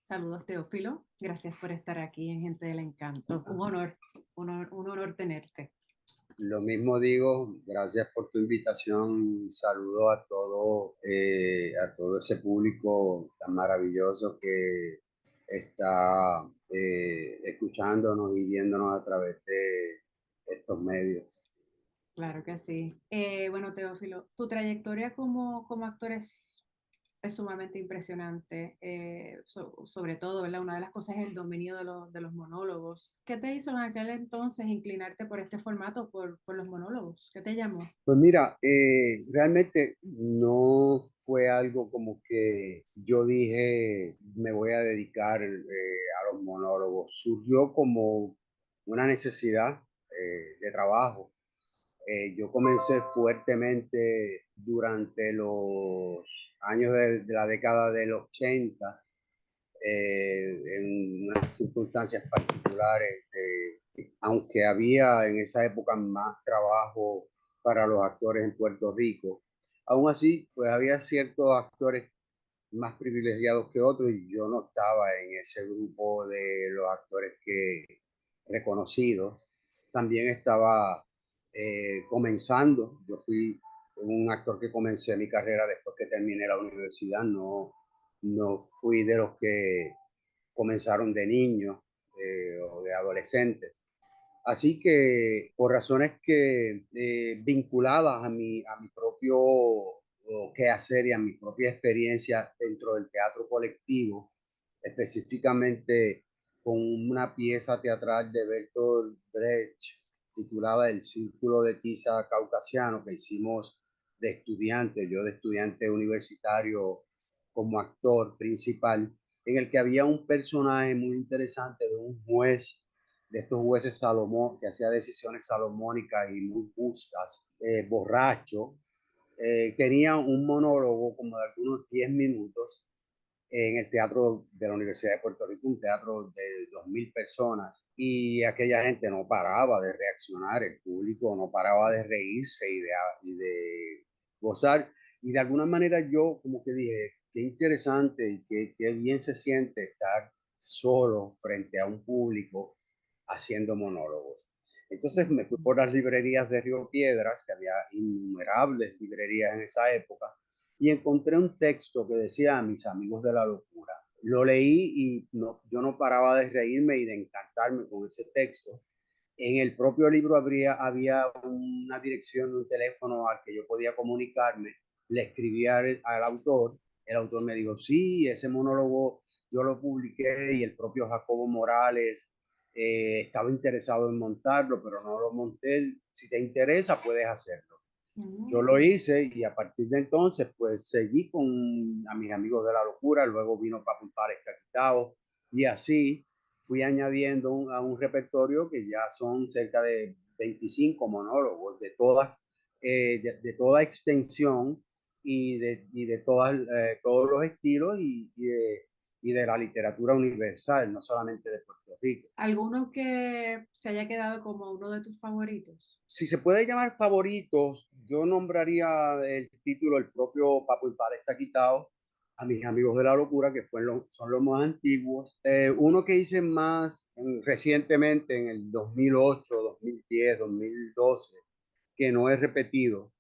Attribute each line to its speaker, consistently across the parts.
Speaker 1: Saludos, Teófilo. Gracias por estar aquí en Gente del Encanto. Un honor tenerte.
Speaker 2: Lo mismo digo, gracias por tu invitación. Saludo a todo ese público tan maravilloso que está escuchándonos y viéndonos a través de estos medios.
Speaker 1: Claro que sí. Bueno, Teófilo, tu trayectoria como actor es sumamente impresionante. Sobre todo, ¿verdad? Una de las cosas es el dominio de los monólogos. ¿Qué te hizo en aquel entonces inclinarte por este formato, por los monólogos? ¿Qué te llamó?
Speaker 2: Pues mira, realmente no fue algo como que yo dije me voy a dedicar a los monólogos. Surgió como una necesidad de trabajo. Yo comencé fuertemente durante los años de la década del 80, en unas circunstancias particulares, aunque había en esa época más trabajo para los actores en Puerto Rico, aún así, pues había ciertos actores más privilegiados que otros y yo no estaba en ese grupo de los actores que reconocidos. También estaba comenzando, yo fui un actor que comencé mi carrera después que terminé la universidad, no fui de los que comenzaron de niños o de adolescentes. Así que por razones que vinculadas a mi propio quehacer y a mi propia experiencia dentro del teatro colectivo, específicamente con una pieza teatral de Bertolt Brecht titulada El Círculo de Tiza Caucasiano, que hicimos de estudiante, yo de estudiante universitario como actor principal, en el que había un personaje muy interesante de un juez, de estos jueces Salomón, que hacía decisiones salomónicas y muy justas, borracho. Tenía un monólogo como de algunos 10 minutos en el teatro de la Universidad de Puerto Rico, un teatro de 2.000 personas, y aquella gente no paraba de reaccionar, el público no paraba de reírse y de gozar, y de alguna manera yo como que dije, qué interesante y qué bien se siente estar solo frente a un público haciendo monólogos. Entonces me fui por las librerías de Río Piedras, que había innumerables librerías en esa época, y encontré un texto que decía a mis amigos de la locura. Lo leí y yo no paraba de reírme y de encantarme con ese texto. En el propio libro había una dirección de un teléfono al que yo podía comunicarme. Le escribí al autor. El autor me dijo, sí, ese monólogo yo lo publiqué y el propio Jacobo Morales estaba interesado en montarlo, pero no lo monté. Si te interesa, puedes hacerlo. Yo lo
Speaker 1: Mm.
Speaker 2: hice y a partir de entonces, pues seguí con a mis amigos de la locura, luego vino Papu está quitado y así fui añadiendo a un repertorio que ya son cerca de 25 monólogos de toda extensión y de todos los estilos y de la literatura universal, no solamente de Puerto Rico.
Speaker 1: ¿Alguno que se haya quedado como uno de tus favoritos?
Speaker 2: Si se puede llamar favoritos, yo nombraría el título, el propio Papo y Padre está quitado, a mis amigos de la locura, que son los más antiguos. Uno que hice más recientemente, en el 2008, 2010, 2012, que no he repetido,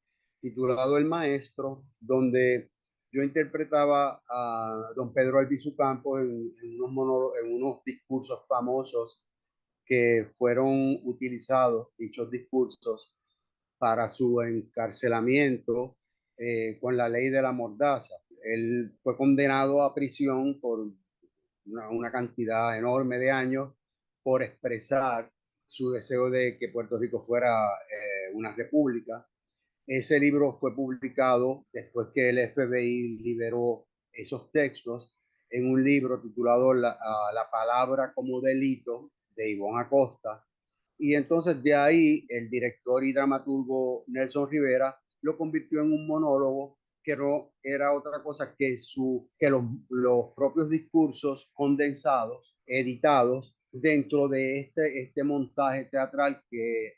Speaker 2: titulado El Maestro, donde yo interpretaba a don Pedro Albizu Campos en unos discursos famosos que fueron utilizados, dichos discursos, para su encarcelamiento con la ley de la mordaza. Él fue condenado a prisión por una cantidad enorme de años por expresar su deseo de que Puerto Rico fuera una república. Ese libro fue publicado después que el FBI liberó esos textos en un libro titulado La palabra como delito de Ivonne Acosta. Y entonces de ahí el director y dramaturgo Nelson Rivera lo convirtió en un monólogo que no era otra cosa que los propios discursos condensados, editados dentro de este montaje teatral que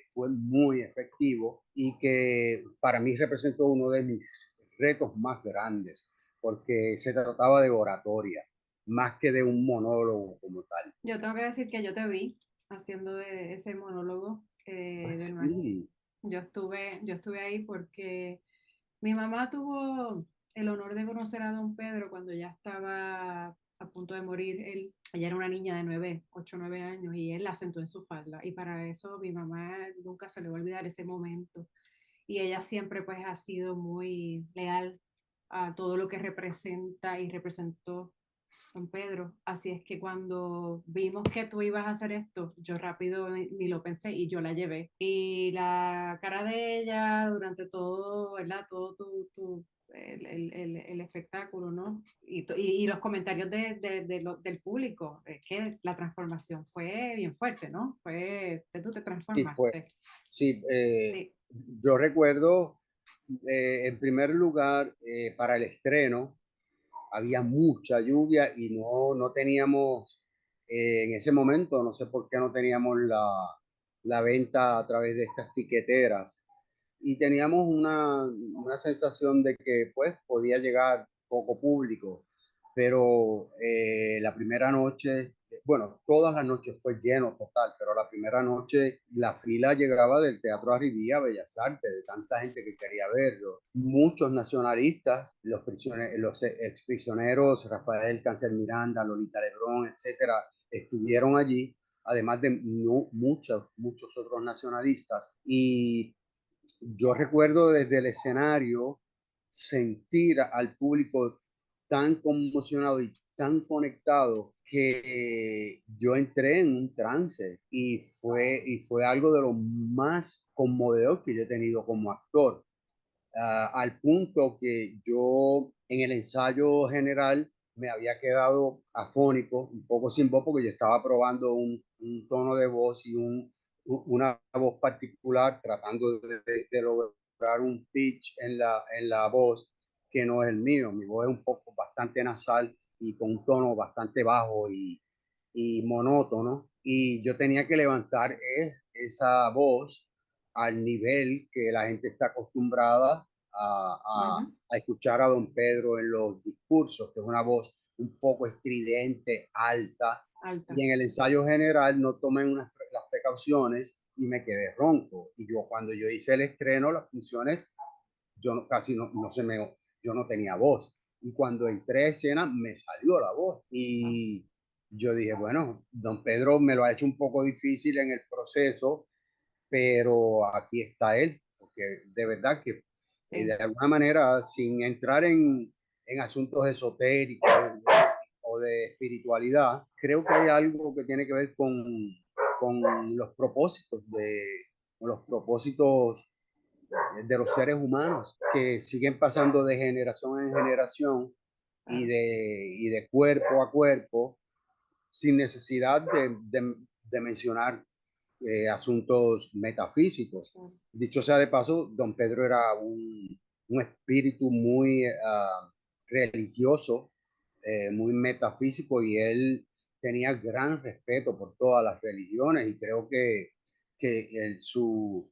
Speaker 2: fue muy efectivo y que para mí representó uno de mis retos más grandes, porque se trataba de oratoria. más que de un monólogo como tal.
Speaker 1: Yo tengo que decir que yo te vi haciendo de ese monólogo del mar.
Speaker 2: Sí,
Speaker 1: Yo estuve ahí porque mi mamá tuvo el honor de conocer a don Pedro cuando ya estaba a punto de morir. Ella era una niña de 8 o 9 años, y él la sentó en su falda. Y para eso mi mamá nunca se le va a olvidar ese momento. Y ella siempre pues ha sido muy leal a todo lo que representa y representó don Pedro. Así es que cuando vimos que tú ibas a hacer esto, yo rápido ni lo pensé y yo la llevé. Y la cara de ella durante todo, ¿verdad? Todo el espectáculo, ¿no? Y los comentarios del público, es que la transformación fue bien fuerte, ¿no? Tú te
Speaker 2: sí, fue.
Speaker 1: transformaste.
Speaker 2: Sí,
Speaker 1: Sí.
Speaker 2: yo recuerdo, en primer lugar, para el estreno, había mucha lluvia y no teníamos, en ese momento, no sé por qué no teníamos la venta a través de estas tiqueteras. Y teníamos una sensación de que pues podía llegar poco público, pero la primera noche, bueno, todas las noches fue lleno total, pero la primera noche la fila llegaba del Teatro Arribí a Bellas Artes, de tanta gente que quería verlo. Muchos nacionalistas, los ex prisioneros, Rafael Cáncer Miranda, Lolita Lebrón, etcétera, estuvieron allí, además de muchos otros nacionalistas. Y yo recuerdo desde el escenario sentir al público tan conmocionado y tan conectado que yo entré en un trance y fue algo de lo más conmovedor que yo he tenido como actor. Al punto que yo en el ensayo general me había quedado afónico, un poco sin voz, porque yo estaba probando un tono de voz y una voz particular, tratando de lograr un pitch en la voz que no es el mío. Mi voz es un poco bastante nasal y con un tono bastante bajo y monótono. Y yo tenía que levantar esa voz al nivel que la gente está acostumbrada
Speaker 1: Ujú.
Speaker 2: a escuchar a don Pedro en los discursos, que es una voz un poco estridente, alta,
Speaker 1: Alta.
Speaker 2: y en el
Speaker 1: Sí.
Speaker 2: ensayo general no tomé las precauciones y me quedé ronco. Y cuando yo hice el estreno, las funciones, casi no se me, yo no tenía voz. Y cuando entré a escena, me salió la voz.
Speaker 1: Wow.
Speaker 2: Y yo dije, bueno, don Pedro me lo ha hecho un poco difícil en el proceso, pero aquí está él, porque de verdad que de
Speaker 1: Sí.
Speaker 2: alguna manera, sin entrar en asuntos esotéricos o de espiritualidad, creo que hay algo que tiene que ver con los propósitos con los propósitos de los seres humanos que siguen pasando de generación en generación
Speaker 1: Claro.
Speaker 2: y de cuerpo a cuerpo sin necesidad de mencionar asuntos metafísicos.
Speaker 1: Claro.
Speaker 2: Dicho sea de paso, don Pedro era un espíritu muy religioso, muy metafísico, y él tenía gran respeto por todas las religiones, y creo que su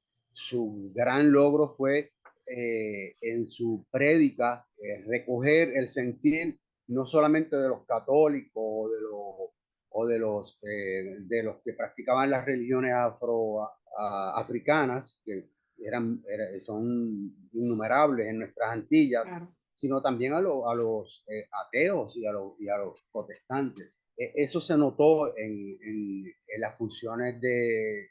Speaker 2: gran logro fue en su prédica recoger el sentir no solamente de los católicos o de los que practicaban las religiones africanas, que son innumerables en nuestras Antillas,
Speaker 1: Claro.
Speaker 2: sino también a los ateos y a los protestantes. Eso se notó en las funciones de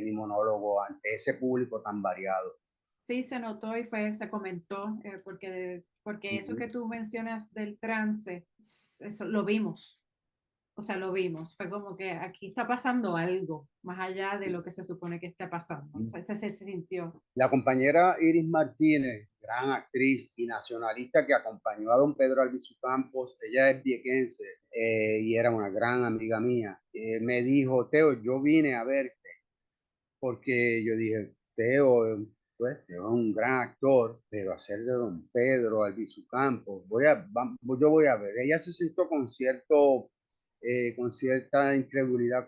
Speaker 2: mi monólogo ante ese público tan variado.
Speaker 1: Sí, se notó y se comentó, porque eso
Speaker 2: Ujú.
Speaker 1: que tú mencionas del trance, eso lo vimos. O sea, lo vimos. Fue como que aquí está pasando algo, más allá de lo que se supone que está pasando. O sea, se sintió.
Speaker 2: La compañera Iris Martínez, gran actriz y nacionalista que acompañó a don Pedro Albizu Campos, ella es viequense y era una gran amiga mía, me dijo, Teo, yo vine a verte porque yo dije, Teo, pues, Teo es un gran actor, pero hacer de don Pedro Albizu Campos, yo voy a ver. Ella se sentó con cierta incredulidad,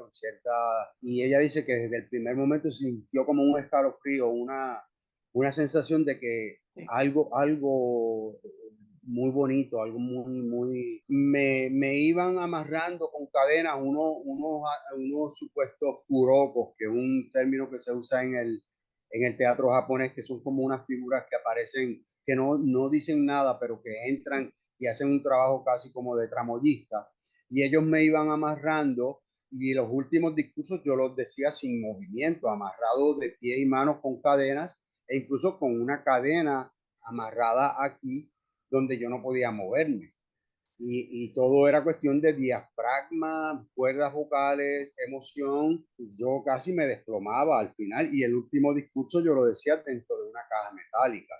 Speaker 2: y ella dice que desde el primer momento sintió como un escalofrío, una sensación de que
Speaker 1: Sí.
Speaker 2: algo muy bonito, algo me iban amarrando con cadenas unos supuestos kurokos, que es un término que se usa en el teatro japonés, que son como unas figuras que aparecen, que no dicen nada, pero que entran y hacen un trabajo casi como de tramoyista. Y ellos me iban amarrando y los últimos discursos yo los decía sin movimiento, amarrado de pie y manos con cadenas e incluso con una cadena amarrada aquí donde yo no podía moverme. Y todo era cuestión de diafragma, cuerdas vocales, emoción. Yo casi me desplomaba al final y el último discurso yo lo decía dentro de una caja metálica.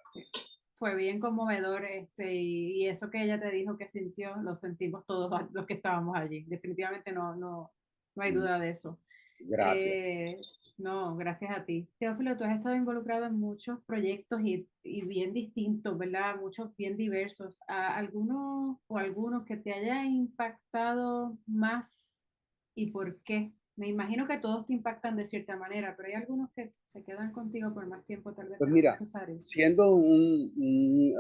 Speaker 1: Fue bien conmovedor, y eso que ella te dijo que sintió, lo sentimos todos los que estábamos allí. Definitivamente no hay duda de eso.
Speaker 2: Gracias.
Speaker 1: Eh, no, gracias a ti. Teófilo, tú has estado involucrado en muchos proyectos y bien distintos, ¿verdad? Muchos bien diversos. ¿Alguno o algunos que te haya impactado más y por qué? Me imagino que todos te impactan de cierta manera, pero hay algunos que se quedan contigo por más tiempo, tal vez
Speaker 2: Pues
Speaker 1: de lo
Speaker 2: mira,
Speaker 1: necesario.
Speaker 2: siendo un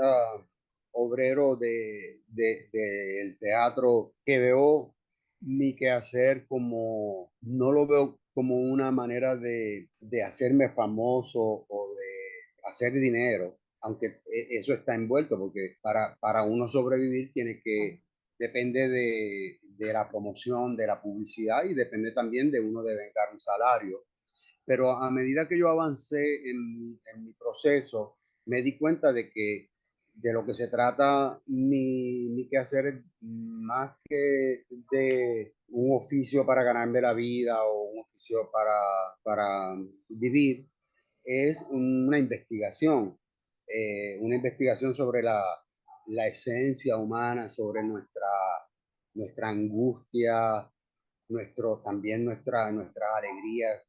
Speaker 2: obrero del teatro que veo mi quehacer como, no lo veo como una manera de hacerme famoso o de hacer dinero, aunque eso está envuelto, porque para uno sobrevivir tiene que, depende de la promoción, de la publicidad y depende también de uno de vengar un salario. Pero a medida que yo avancé en mi proceso, me di cuenta de que de lo que se trata mi quehacer es más que de un oficio para ganarme la vida o un oficio para vivir, es una investigación sobre la esencia humana, sobre nuestra angustia, también nuestra alegría,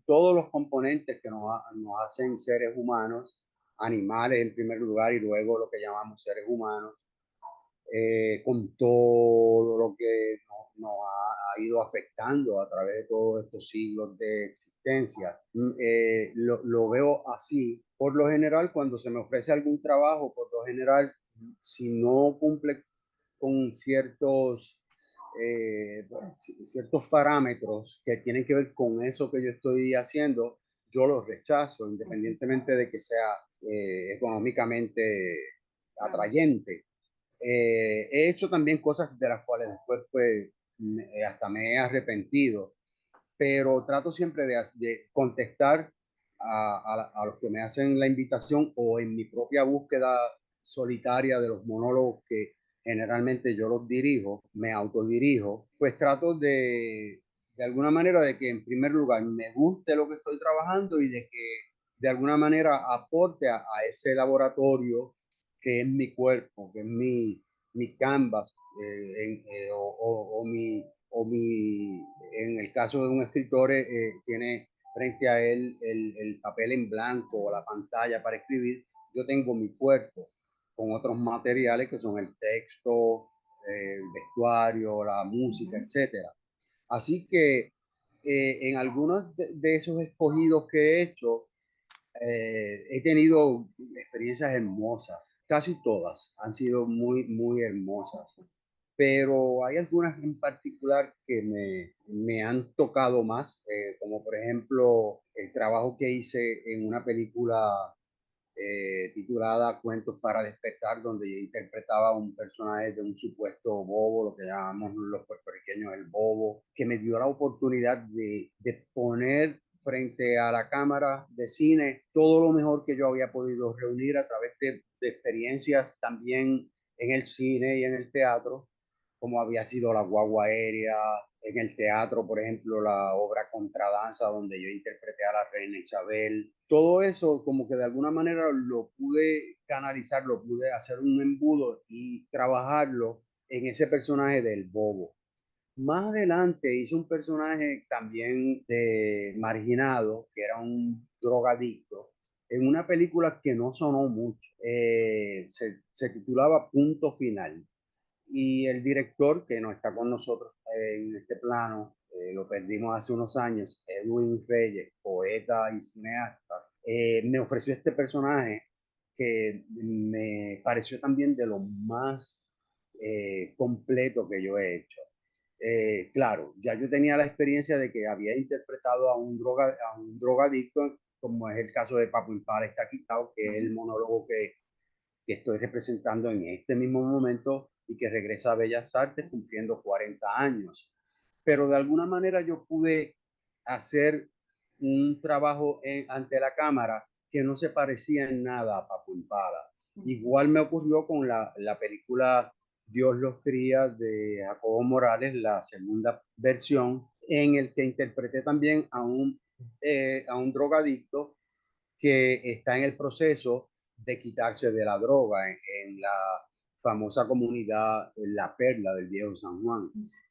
Speaker 2: todos los componentes que nos hacen seres humanos, animales en primer lugar y luego lo que llamamos seres humanos, con todo lo que nos ha ido afectando a través de todos estos siglos de existencia. Lo veo así. Por lo general, cuando se me ofrece algún trabajo, por lo general, si no cumple con ciertos parámetros que tienen que ver con eso que yo estoy haciendo, yo los rechazo, independientemente de que sea económicamente atrayente. He hecho también cosas de las cuales después pues, hasta me he arrepentido, pero trato siempre de contestar a los que me hacen la invitación o en mi propia búsqueda solitaria de los monólogos que generalmente yo los dirijo, me autodirijo, pues trato de alguna manera de que en primer lugar me guste lo que estoy trabajando y de que de alguna manera aporte a ese laboratorio que es mi cuerpo, que es mi canvas, en el caso de un escritor, tiene frente a él el papel en blanco o la pantalla para escribir. Yo tengo mi cuerpo con otros materiales que son el texto, el vestuario, la música, etcétera. Así que en algunos de esos escogidos que he hecho, he tenido experiencias hermosas, casi todas han sido muy hermosas, pero hay algunas en particular que me han tocado más, como por ejemplo el trabajo que hice en una película titulada Cuentos para despertar, donde yo interpretaba un personaje de un supuesto bobo, lo que llamamos los puertorriqueños el bobo, que me dio la oportunidad de poner frente a la cámara de cine todo lo mejor que yo había podido reunir a través de experiencias también en el cine y en el teatro, como había sido la guagua aérea, en el teatro, por ejemplo, la obra Contradanza, donde yo interpreté a la reina Isabel. Todo eso como que de alguna manera lo pude canalizar, lo pude hacer un embudo y trabajarlo en ese personaje del bobo. Más adelante hice un personaje también de marginado, que era un drogadicto, en una película que no sonó mucho. Se titulaba Punto Final. Y el director, que no está con nosotros en este plano, lo perdimos hace unos años, Edwin Reyes, poeta y cineasta, me ofreció este personaje que me pareció también de lo más completo que yo he hecho. Claro, ya yo tenía la experiencia de que había interpretado a un drogadicto, como es el caso de Papo Impala está quitado, que es el monólogo que estoy representando en este mismo momento y que regresa a Bellas Artes cumpliendo 40 años. Pero de alguna manera yo pude hacer un trabajo ante la cámara que no se parecía en nada a Papo Impala. Igual me ocurrió con la película Dios los cría de Jacobo Morales, la segunda versión, en el que interpreté también a un drogadicto que está en el proceso de quitarse de la droga en la famosa comunidad La Perla del Viejo San Juan.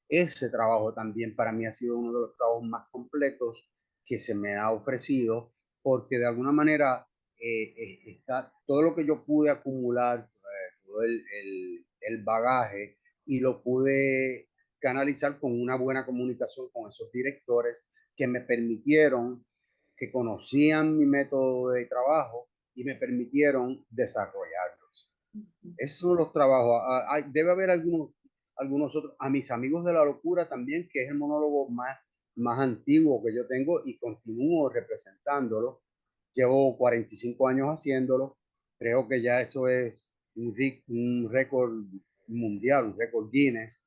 Speaker 2: Ese trabajo también para mí ha sido uno de los trabajos más completos que se me ha ofrecido, porque de alguna manera está todo lo que yo pude acumular, todo el bagaje, y lo pude canalizar con una buena comunicación con esos directores que me permitieron, que conocían mi método de trabajo y me permitieron desarrollarlos. Esos son los trabajos. Debe haber algunos otros. A mis amigos de la locura también, que es el monólogo más antiguo que yo tengo y continúo representándolo. Llevo 45 años haciéndolo. Creo que ya eso es un récord mundial, un récord Guinness,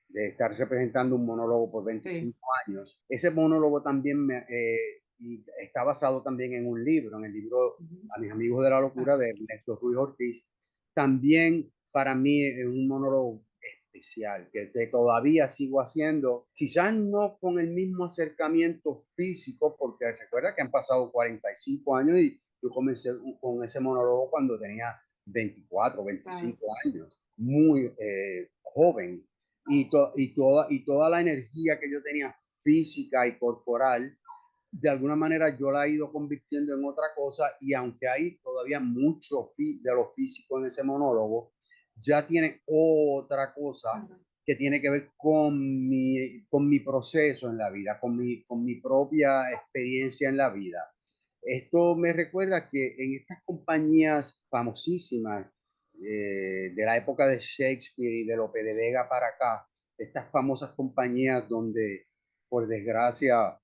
Speaker 2: de estar representando un monólogo por 25
Speaker 1: Sí.
Speaker 2: años. Ese monólogo también y está basado también en un libro, en el libro A mis amigos de la locura
Speaker 1: Ah,
Speaker 2: de Ernesto Ruiz Ortiz. También para mí es un monólogo especial que todavía sigo haciendo, quizás no con el mismo acercamiento físico, porque recuerda que han pasado 45 años y yo comencé con ese monólogo cuando tenía 24,
Speaker 1: claro.
Speaker 2: 25 años, muy joven, y toda la energía que yo tenía física y corporal, de alguna manera yo la he ido convirtiendo en otra cosa, y aunque hay todavía mucho de lo físico en ese monólogo, ya tiene otra cosa
Speaker 1: Ajá.
Speaker 2: que tiene que ver con mi proceso en la vida, con mi propia experiencia en la vida. Esto me recuerda que en estas compañías famosísimas de la época de Shakespeare y de Lope de Vega para acá, estas famosas compañías donde, por desgracia,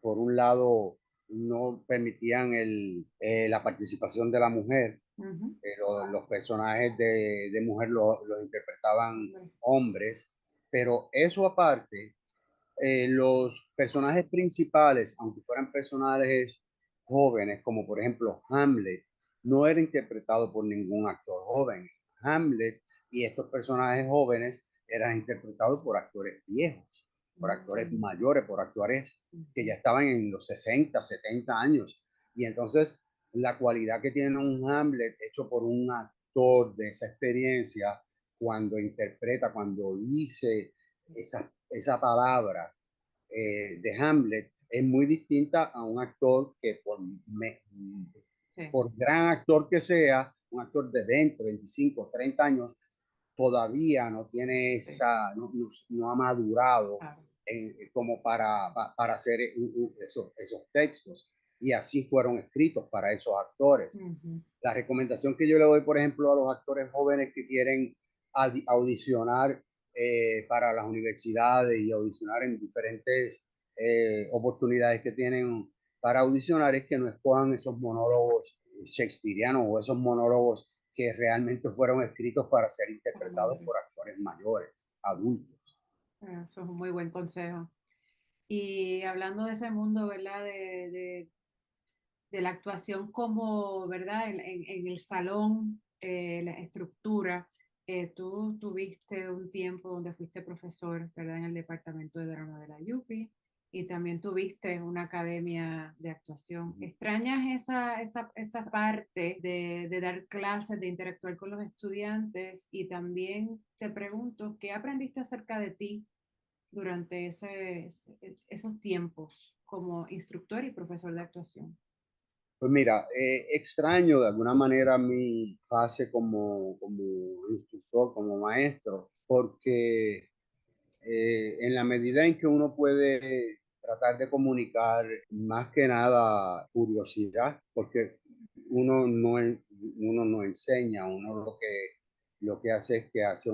Speaker 2: por un lado, no permitían la participación de la mujer,
Speaker 1: Ujú.
Speaker 2: pero los personajes de mujer los interpretaban
Speaker 1: Hombre.
Speaker 2: hombres, pero eso aparte, los personajes principales, aunque fueran personajes jóvenes, como por ejemplo Hamlet, no era interpretado por ningún actor joven. Hamlet y estos personajes jóvenes eran interpretados por actores viejos, por actores
Speaker 1: Mm.
Speaker 2: mayores, por actores que
Speaker 1: Ujú.
Speaker 2: ya estaban en los 60, 70 años. Y entonces la cualidad que tiene un Hamlet hecho por un actor de esa experiencia, cuando interpreta, cuando dice esa palabra de Hamlet, es muy distinta a un actor que
Speaker 1: Sí.
Speaker 2: por gran actor que sea, un actor de 20, 25, 30 años, todavía no tiene
Speaker 1: Sí.
Speaker 2: no ha madurado
Speaker 1: Claro.
Speaker 2: como para hacer esos textos. Y así fueron escritos para esos actores.
Speaker 1: Ujú.
Speaker 2: La recomendación que yo le doy, por ejemplo, a los actores jóvenes que quieren audicionar para las universidades y audicionar en diferentes oportunidades que tienen para audicionar, es que no escojan esos monólogos shakespearianos o esos monólogos que realmente fueron escritos para ser
Speaker 1: Para
Speaker 2: interpretados
Speaker 1: mayores.
Speaker 2: por actores mayores, adultos.
Speaker 1: Eso es un muy buen consejo. Y hablando de ese mundo, ¿verdad? De la actuación como, ¿verdad? En el salón, la estructura. Tú tuviste un tiempo donde fuiste profesor, ¿verdad? En el departamento de drama de la UPI y también tuviste una academia de actuación. ¿Extrañas esa parte de dar clases, de interactuar con los estudiantes? Y también te pregunto, ¿qué aprendiste acerca de ti durante esos tiempos como instructor y profesor de actuación?
Speaker 2: Pues mira, extraño de alguna manera mi fase como instructor, como maestro, porque en la medida en que uno puede tratar de comunicar más que nada curiosidad, porque uno no es, uno no enseña, uno lo que hace es que hace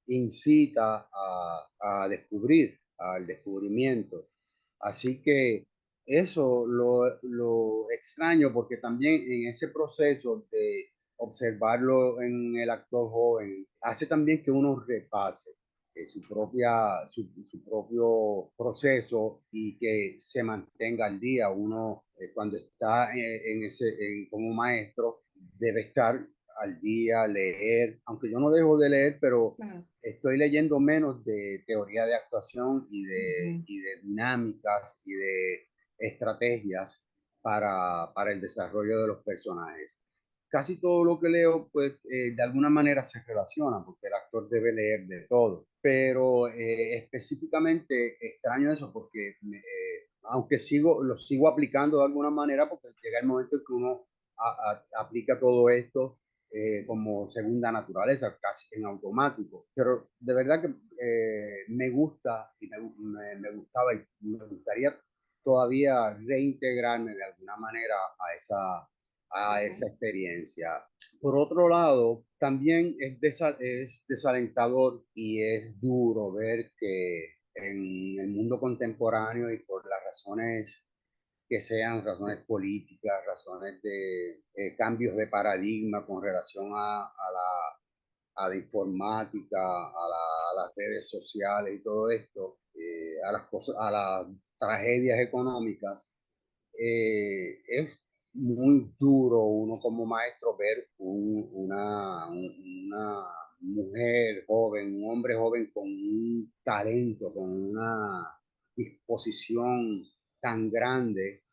Speaker 2: incita a descubrir, al descubrimiento. Así que eso lo extraño porque también en ese proceso de observarlo en el actor joven hace también que uno repase su propio proceso y que se mantenga al día. Uno cuando está como maestro debe estar al día, leer, aunque yo no dejo de leer, pero
Speaker 1: Claro.
Speaker 2: estoy leyendo menos de teoría de actuación
Speaker 1: Ujú.
Speaker 2: y de dinámicas y de estrategias para el desarrollo de los personajes. Casi todo lo que leo, pues de alguna manera se relaciona, porque el actor debe leer de todo. Pero específicamente extraño eso, porque aunque lo sigo aplicando de alguna manera, porque llega el momento en que uno aplica todo esto como segunda naturaleza, casi en automático. Pero de verdad que me gusta y me gustaba y me gustaría todavía reintegrarme de alguna manera a esa
Speaker 1: Okay.
Speaker 2: experiencia. Por otro lado, también es desalentador y es duro ver que en el mundo contemporáneo y por las razones que sean razones políticas, razones de cambios de paradigma con relación a la informática, a las redes sociales y todo esto, a las cosas, a las tragedias económicas, es muy duro uno como maestro ver una mujer joven, un hombre joven con un talento, con una disposición tan grande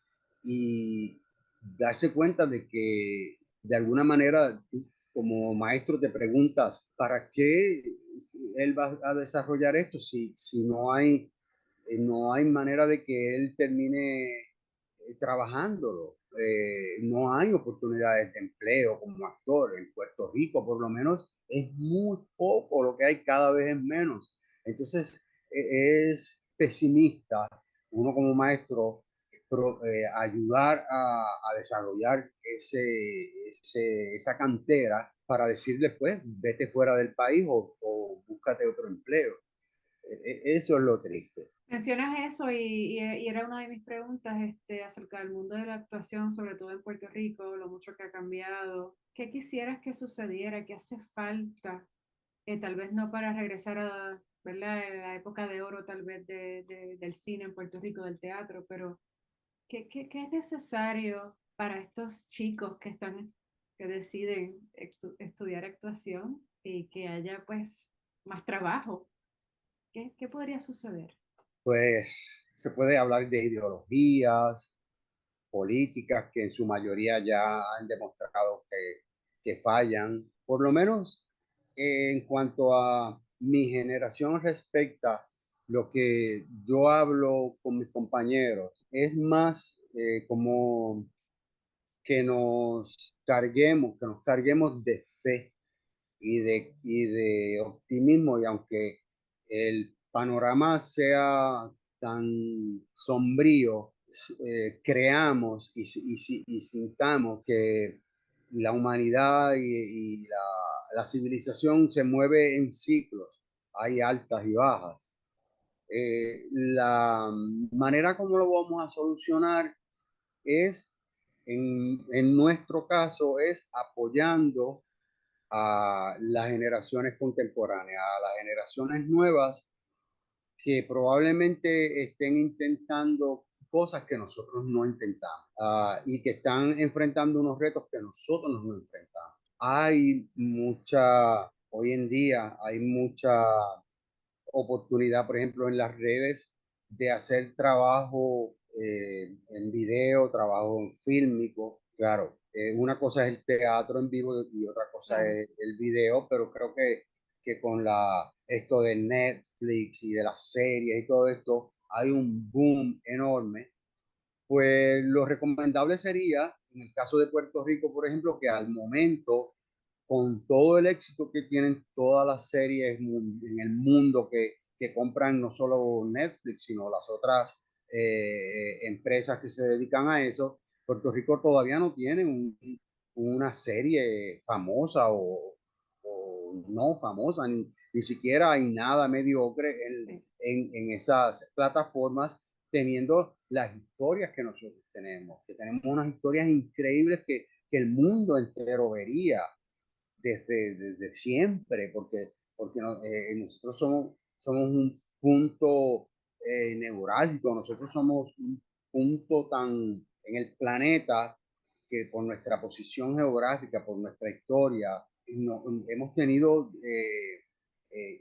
Speaker 2: y darse cuenta de que de alguna manera tú como maestro te preguntas, ¿para qué él va a desarrollar esto si no hay manera de que él termine trabajándolo? No hay oportunidades de empleo como actor en Puerto Rico, por lo menos es muy poco, lo que hay cada vez es menos. Entonces es pesimista uno como maestro ayudar a desarrollar esa cantera para decir después, vete fuera del país o búscate otro empleo. Eso es lo triste.
Speaker 1: Mencionas eso y era una de mis preguntas acerca del mundo de la actuación, sobre todo en Puerto Rico, lo mucho que ha cambiado. ¿Qué quisieras que sucediera? ¿Qué hace falta? Tal vez no para regresar a, ¿verdad? La época de oro tal vez del cine en Puerto Rico, del teatro, pero ¿qué es necesario para estos chicos que deciden estudiar actuación y que haya pues más trabajo? ¿Qué podría suceder?
Speaker 2: Pues se puede hablar de ideologías, políticas que en su mayoría ya han demostrado que fallan. Por lo menos en cuanto a mi generación respecta, lo que yo hablo con mis compañeros es más como que nos carguemos de fe y de optimismo, y aunque el panorama sea tan sombrío, creamos y sintamos que la humanidad y la civilización se mueve en ciclos, hay altas y bajas. La manera como lo vamos a solucionar es, en nuestro caso, es apoyando a las generaciones contemporáneas, a las generaciones nuevas que probablemente estén intentando cosas que nosotros no intentamos y que están enfrentando unos retos que nosotros no enfrentamos. Hoy en día hay mucha oportunidad, por ejemplo, en las redes de hacer trabajo en video, trabajo en fílmico. Claro, una cosa es el teatro en vivo y otra cosa
Speaker 1: Claro.
Speaker 2: es el video, pero creo que con esto de Netflix y de las series y todo esto, hay un boom enorme. Pues lo recomendable sería, en el caso de Puerto Rico, por ejemplo, que al momento, con todo el éxito que tienen todas las series en el mundo que compran no solo Netflix, sino las otras empresas que se dedican a eso, Puerto Rico todavía no tiene una serie famosa o no famosa, ni siquiera hay nada mediocre
Speaker 1: Sí.
Speaker 2: en esas plataformas, teniendo las historias que nosotros tenemos, que tenemos unas historias increíbles que el mundo entero vería desde siempre, porque nosotros somos un punto neurálgico, nosotros somos un punto tan en el planeta que por nuestra posición geográfica, por nuestra historia, hemos tenido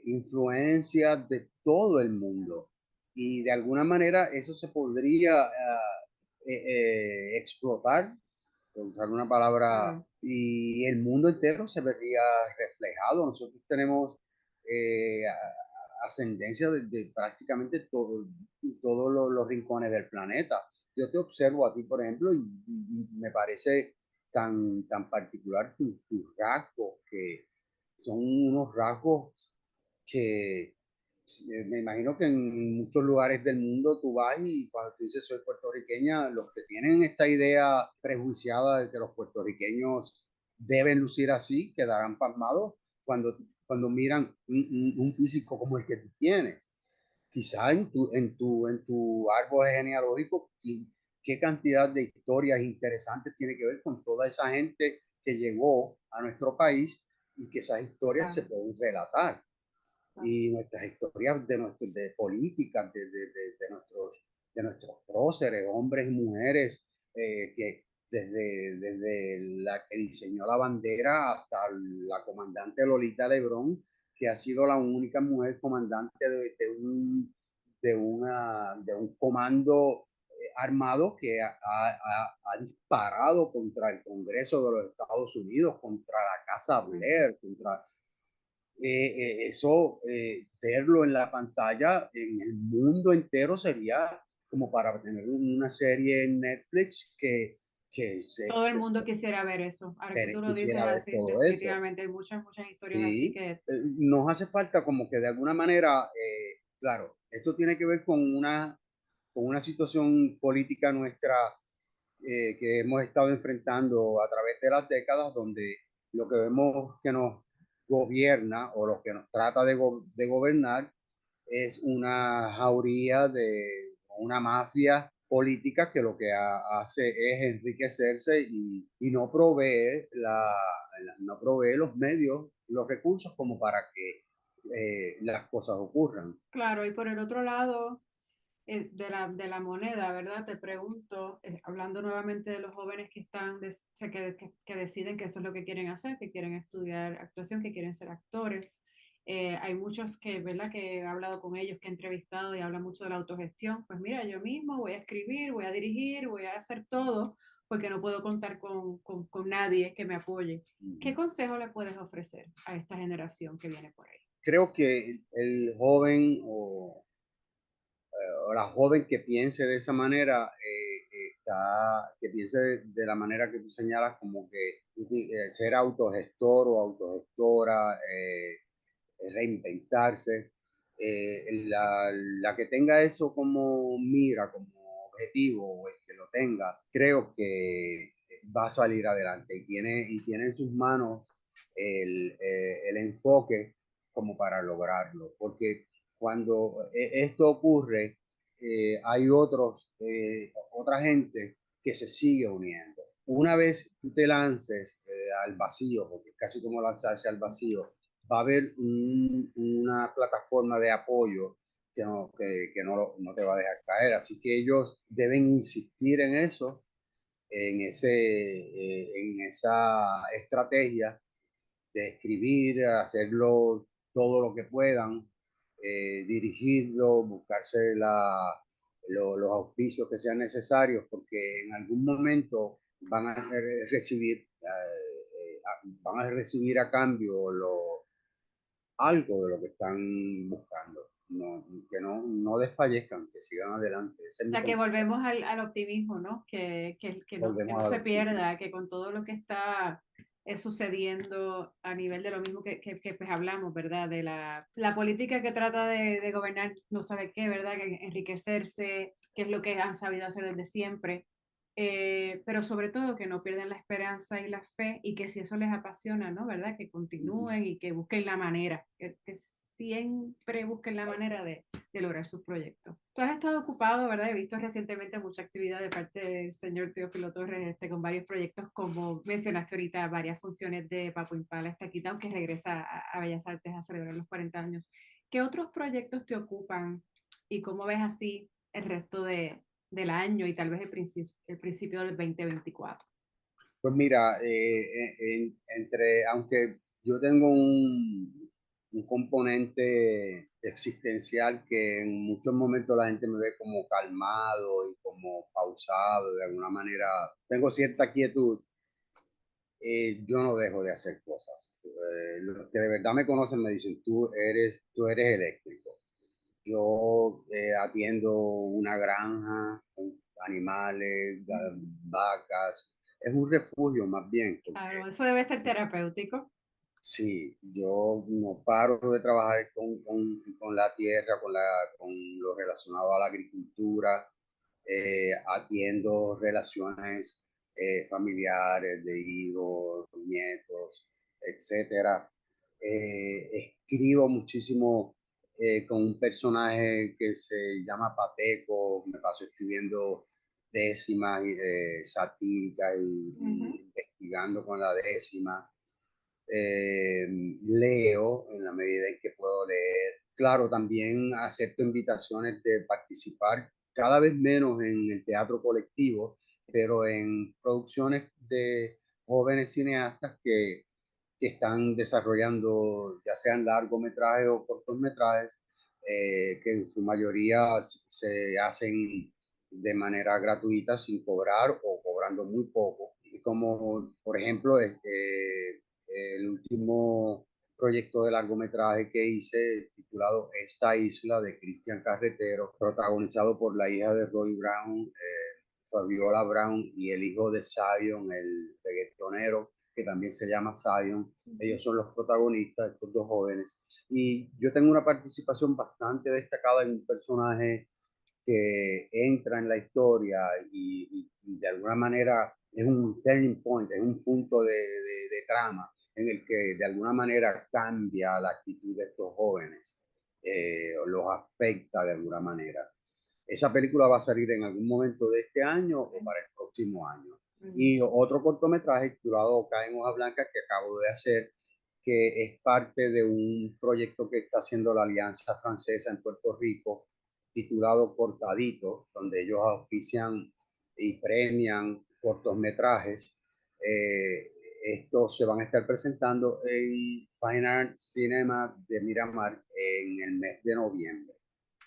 Speaker 2: influencia de todo el mundo. Y de alguna manera eso se podría explotar, por usar una palabra,
Speaker 1: Claro.
Speaker 2: y el mundo entero se vería reflejado. Nosotros tenemos ascendencia de prácticamente todos los rincones del planeta. Yo te observo a ti, por ejemplo, y me parece tan particular tus rasgos, que son unos rasgos que me imagino que en muchos lugares del mundo tú vas y cuando tú dices soy puertorriqueña, los que tienen esta idea prejuiciada de que los puertorriqueños deben lucir así, quedarán pasmados cuando miran un físico como el que tú tienes. Quizá en tu árbol genealógico, qué cantidad de historias interesantes tiene que ver con toda esa gente que llegó a nuestro país y que esas historias se
Speaker 1: Claro,
Speaker 2: pueden relatar
Speaker 1: claro.
Speaker 2: y nuestras historias de políticas, de nuestros próceres, hombres y mujeres, que desde la que diseñó la bandera hasta la comandante Lolita Lebrón, que ha sido la única mujer comandante de un comando armado que ha disparado contra el Congreso de los Estados Unidos, contra la Casa
Speaker 1: Exactamente.
Speaker 2: Blair, eso, verlo en la pantalla en el mundo entero sería como para tener una serie en Netflix que
Speaker 1: Todo el mundo quisiera ver eso. Ahora que tú lo dices
Speaker 2: quisiera ver
Speaker 1: así,
Speaker 2: todo eso.
Speaker 1: definitivamente hay muchas, muchas historias así
Speaker 2: Sí,
Speaker 1: que,
Speaker 2: nos hace falta como que de alguna manera, claro, esto tiene que ver con una situación política nuestra, que hemos estado enfrentando a través de las décadas, donde lo que vemos que nos gobierna o lo que nos trata de gobernar es una jauría de una mafia política que lo que hace es enriquecerse y no provee los medios, los recursos como para que las cosas ocurran.
Speaker 1: claro, y por el otro lado de la moneda, ¿verdad? Te pregunto, hablando nuevamente de los jóvenes que están, o sea, que deciden que eso es lo que quieren hacer, que quieren estudiar actuación, que quieren ser actores. Hay muchos que, ¿verdad? Que he hablado con ellos, que he entrevistado y hablan mucho de la autogestión. Pues mira, yo mismo voy a escribir, voy a dirigir, voy a hacer todo, porque no puedo contar con nadie que me apoye. ¿Qué consejo le puedes ofrecer a esta generación que viene por ahí?
Speaker 2: Creo que el joven o la joven que piense de esa manera, que piense de la manera que tú señalas, como que ser autogestor o autogestora, reinventarse, la que tenga eso como mira, como objetivo, o el que lo tenga, creo que va a salir adelante y tiene en sus manos el enfoque como para lograrlo, porque cuando esto ocurre, hay otra gente que se sigue uniendo. Una vez tú te lances al vacío, porque es casi como lanzarse al vacío, va a haber una plataforma de apoyo que no te va a dejar caer. Así que ellos deben insistir en eso, en esa estrategia de escribir, hacerlo todo lo que puedan, dirigirlo, buscarse los auspicios que sean necesarios, porque en algún momento van a recibir a cambio algo de lo que están buscando. No, que no desfallezcan, que sigan adelante. Ese
Speaker 1: O
Speaker 2: es mi
Speaker 1: sea, que
Speaker 2: consejo.
Speaker 1: volvemos al optimismo, ¿no? Que
Speaker 2: Volvemos
Speaker 1: no
Speaker 2: a
Speaker 1: se
Speaker 2: lo mismo.
Speaker 1: pierda, que con todo lo que está sucediendo a nivel de lo mismo pues hablamos, ¿verdad? De la política que trata de gobernar, no sabe qué, ¿verdad? Que enriquecerse, que es lo que han sabido hacer desde siempre. pero sobre todo que no pierdan la esperanza y la fe y que si eso les apasiona, ¿no? ¿Verdad? Que
Speaker 2: Ujú.
Speaker 1: continúen y que busquen la manera, que siempre busquen la manera de lograr sus proyectos. Tú has estado ocupado, ¿verdad? He visto recientemente mucha actividad de parte del señor Teófilo Torres con varios proyectos, como mencionaste ahorita, varias funciones de Papo Impala está quitado, que regresa a Bellas Artes a celebrar los 40 años. ¿Qué otros proyectos te ocupan y cómo ves así el resto del año y tal vez el principio del 2024?
Speaker 2: Pues mira, aunque yo tengo un componente existencial que en muchos momentos la gente me ve como calmado y como pausado, de alguna manera tengo cierta quietud, yo no dejo de hacer cosas. Los que de verdad me conocen me dicen, tú eres eléctrico. Yo atiendo una granja con animales, vacas. Es un refugio más bien, porque
Speaker 1: Claro, eso debe ser terapéutico.
Speaker 2: sí, yo no paro de trabajar con la tierra, con lo relacionado a la agricultura, atiendo relaciones familiares de hijos, nietos, etcétera. Escribo muchísimo con un personaje que se llama Pateco, me paso escribiendo décimas satíricas y
Speaker 1: Ujú.
Speaker 2: investigando con la décima. eh, Leo en la medida en que puedo leer. Claro, también acepto invitaciones de participar cada vez menos en el teatro colectivo, pero en producciones de jóvenes cineastas que están desarrollando ya sean largometrajes o cortometrajes, que en su mayoría se hacen de manera gratuita sin cobrar o cobrando muy poco. Y como por ejemplo el último proyecto de largometraje que hice titulado Esta isla de Cristian Carretero, protagonizado por la hija de Roy Brown, Fabiola Brown, y el hijo de Zion, el reggaetonero, que también se llama Zion.
Speaker 1: Ujú.
Speaker 2: Ellos son los protagonistas, estos dos jóvenes. Y yo tengo una participación bastante destacada en un personaje que entra en la historia y de alguna manera es un turning point, es un punto de trama en el que de alguna manera cambia la actitud de estos jóvenes, los afecta de alguna manera. Esa película va a salir en algún momento de este año o para el próximo año.
Speaker 1: Mm.
Speaker 2: Y otro cortometraje titulado Cae en hoja blanca que acabo de hacer, que es parte de un proyecto que está haciendo la Alianza Francesa en Puerto Rico, titulado Cortadito, donde ellos auspician y premian cortometrajes. Estos se van a estar presentando en Fine Art Cinema de Miramar en el mes de noviembre.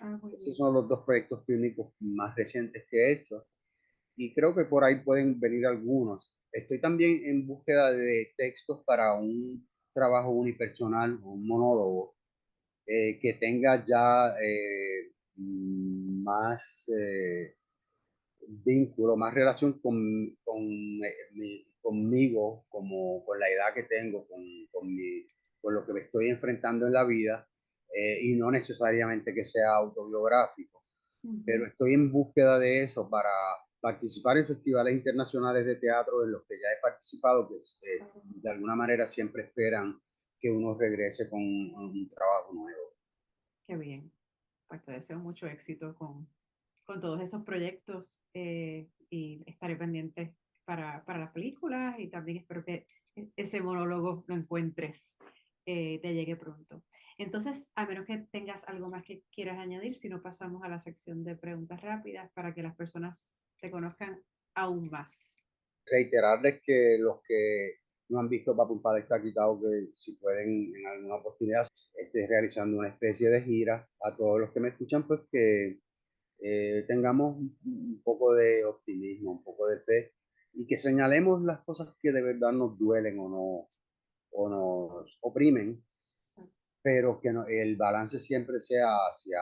Speaker 1: Ah, muy
Speaker 2: Esos
Speaker 1: bien.
Speaker 2: son los dos proyectos fílmicos más recientes que he hecho y creo que por ahí pueden venir algunos. Estoy también en búsqueda de textos para un trabajo unipersonal, un monólogo, que tenga ya más vínculo, más relación conmigo, como con la edad que tengo, con lo que me estoy enfrentando en la vida, y no necesariamente que sea autobiográfico, pero
Speaker 1: Ujú.
Speaker 2: estoy en búsqueda de eso para participar en festivales internacionales de teatro en los que ya he participado, que de alguna manera siempre esperan que uno regrese con un trabajo nuevo.
Speaker 1: Qué bien. Pues te deseo mucho éxito con todos esos proyectos y estaré pendiente para las películas y también espero que ese monólogo lo encuentres, te llegue pronto. Entonces, a menos que tengas algo más que quieras añadir, si no pasamos a la sección de preguntas rápidas para que las personas te conozcan aún más.
Speaker 2: Reiterarles que los que no han visto Papo Impala está quitado, que si pueden en alguna oportunidad esté realizando una especie de gira. A todos los que me escuchan, pues que tengamos un poco de optimismo, un poco de fe y que señalemos las cosas que de verdad nos duelen o, no, o nos oprimen, pero que el balance siempre sea hacia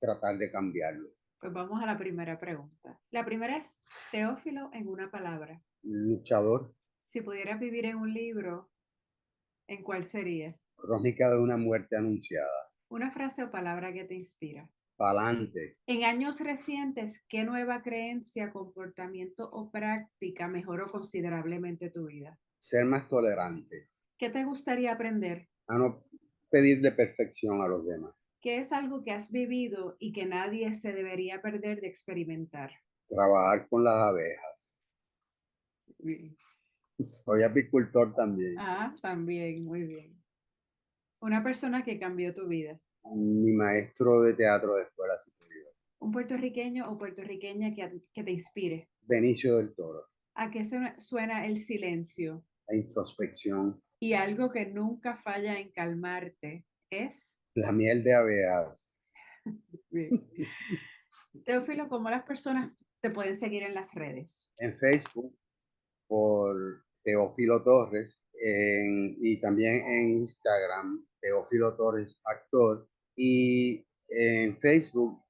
Speaker 2: tratar de cambiarlo.
Speaker 1: Pues vamos a la primera pregunta. La primera es Teófilo en una palabra.
Speaker 2: Luchador,
Speaker 1: Si pudieras vivir en un libro, ¿en cuál sería?
Speaker 2: crónica de una muerte anunciada.
Speaker 1: Una frase o palabra que te inspira.
Speaker 2: pa'lante,
Speaker 1: En años recientes, ¿qué nueva creencia, comportamiento o práctica mejoró considerablemente tu vida?
Speaker 2: ser más tolerante,
Speaker 1: ¿Qué te gustaría aprender?
Speaker 2: a no pedirle perfección a los demás,
Speaker 1: ¿Qué es algo que has vivido y que nadie se debería perder de experimentar?
Speaker 2: trabajar con las abejas.
Speaker 1: Bien.
Speaker 2: Soy apicultor también.
Speaker 1: Ah, también, muy bien. Una persona que cambió tu vida.
Speaker 2: Mi maestro de teatro de escuela superior,
Speaker 1: Un puertorriqueño o puertorriqueña que te inspire.
Speaker 2: Benicio del Toro,
Speaker 1: ¿A qué suena el silencio?
Speaker 2: la introspección,
Speaker 1: Y algo que nunca falla en calmarte es.
Speaker 2: la miel de abejas.
Speaker 1: Bien. Teófilo, ¿cómo las personas te pueden seguir en las redes?
Speaker 2: En Facebook por Teófilo Torres y también en Instagram, Teófilo Torres Actor, y en Facebook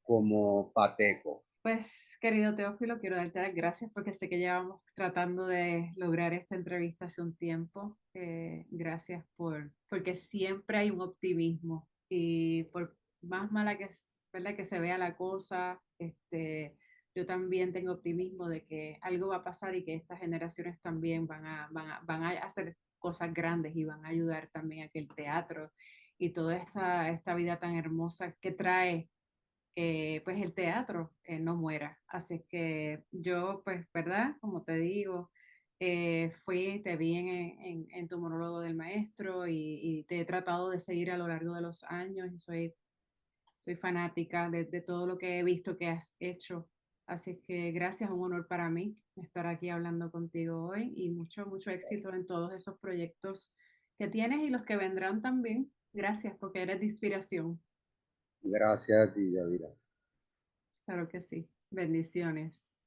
Speaker 2: como Pateco.
Speaker 1: Pues, querido Teófilo, quiero darte las gracias porque sé que llevamos tratando de lograr esta entrevista hace un tiempo. Gracias porque siempre hay un optimismo y por más mala ¿verdad? Que se vea la cosa, yo también tengo optimismo de que algo va a pasar y que estas generaciones también van a hacer cosas grandes y van a ayudar también a que el teatro y toda esta vida tan hermosa que trae pues el teatro no muera. Así que yo, pues, ¿verdad? Como te digo, te vi en tu monólogo del maestro y te he tratado de seguir a lo largo de los años y soy fanática de todo lo que he visto que has hecho. Así que gracias, un honor para mí estar aquí hablando contigo hoy y mucho, mucho éxito en todos esos proyectos que tienes y los que vendrán también. Gracias porque eres de inspiración.
Speaker 2: Gracias a ti, Yadira.
Speaker 1: Claro que sí. Bendiciones.